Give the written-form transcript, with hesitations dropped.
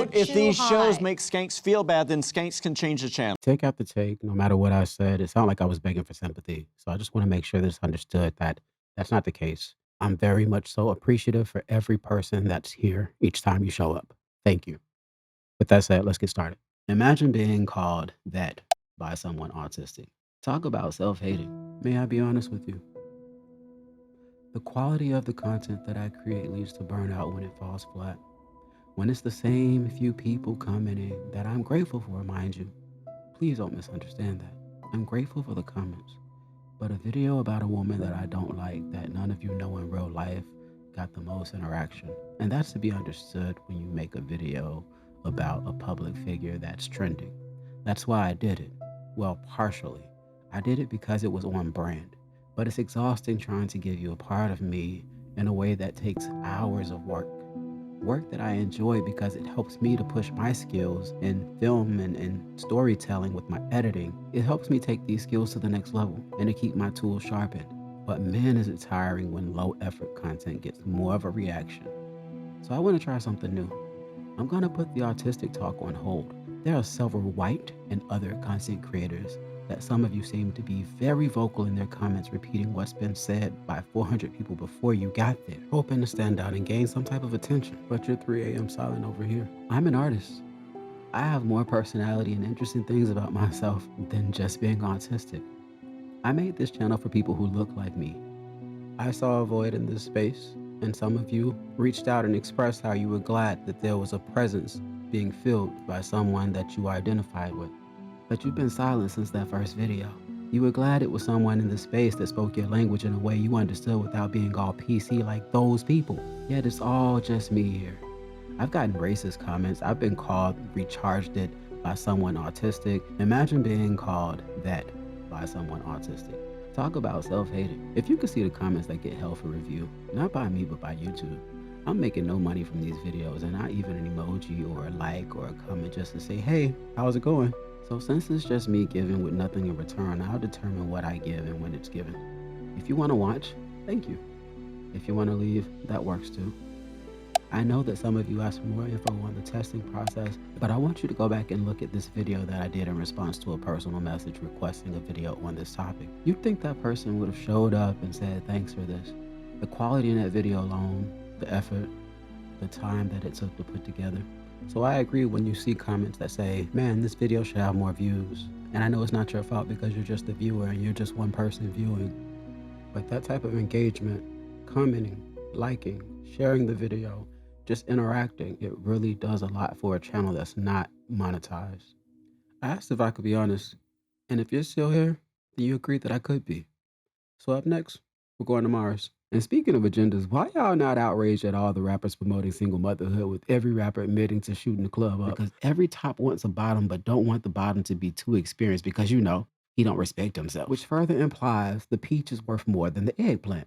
Quote, if too these shows high. make skanks feel bad, then skanks can change the channel. Take after take, no matter what I said, it sounded like I was begging for sympathy. So I just want to make sure that it's understood that that's not the case. I'm very much so appreciative for every person that's here each time you show up. Thank you. With that said, let's get started. Imagine being called that by someone autistic. Talk about self-hating. May I be honest with you? The quality of the content that I create leads to burnout when it falls flat. When it's the same few people commenting that I'm grateful for, mind you. Please don't misunderstand that. I'm grateful for the comments. But a video about a woman that I don't like, that none of you know in real life, got the most interaction. And that's to be understood when you make a video about a public figure that's trending. That's why I did it. Well, partially. I did it because it was on brand. But it's exhausting trying to give you a part of me in a way that takes hours of work. Work that I enjoy because it helps me to push my skills in film and storytelling with my editing. It helps me take these skills to the next level and to keep my tools sharpened. But man, is it tiring when low effort content gets more of a reaction. So I want to try something new. I'm going to put the autistic talk on hold. There are several white and other content creators that some of you seem to be very vocal in their comments, repeating what's been said by 400 people before you got there, hoping to stand out and gain some type of attention. But you're 3 a.m. silent over here. I'm an artist. I have more personality and interesting things about myself than just being autistic. I made this channel for people who look like me. I saw a void in this space, and some of you reached out and expressed how you were glad that there was a presence being filled by someone that you identified with. But you've been silent since that first video. You were glad it was someone in the space that spoke your language in a way you understood without being all PC like those people. Yet it's all just me here. I've gotten racist comments. I've been called recharged it by someone autistic. Imagine being called that by someone autistic. Talk about self-hating. If you could see the comments that get held for review, not by me but by YouTube, I'm making no money from these videos and not even an emoji or a like or a comment just to say, hey, how's it going? So since it's just me giving with nothing in return, I'll determine what I give and when it's given. If you want to watch, thank you. If you want to leave, that works too. I know that some of you asked for more info on the testing process, but I want you to go back and look at this video that I did in response to a personal message requesting a video on this topic. You'd think that person would have showed up and said thanks for this. The quality in that video alone, the effort, the time that it took to put together. So I agree when you see comments that say, man, this video should have more views. And I know it's not your fault because you're just the viewer and you're just one person viewing. But that type of engagement, commenting, liking, sharing the video, just interacting, it really does a lot for a channel that's not monetized. I asked if I could be honest, and if you're still here, then you agreed that I could be. So up next, we're going to Mars. And speaking of agendas, why y'all not outraged at all the rappers promoting single motherhood with every rapper admitting to shooting the club up? Because every top wants a bottom but don't want the bottom to be too experienced because, you know, he don't respect himself. Which further implies the peach is worth more than the eggplant.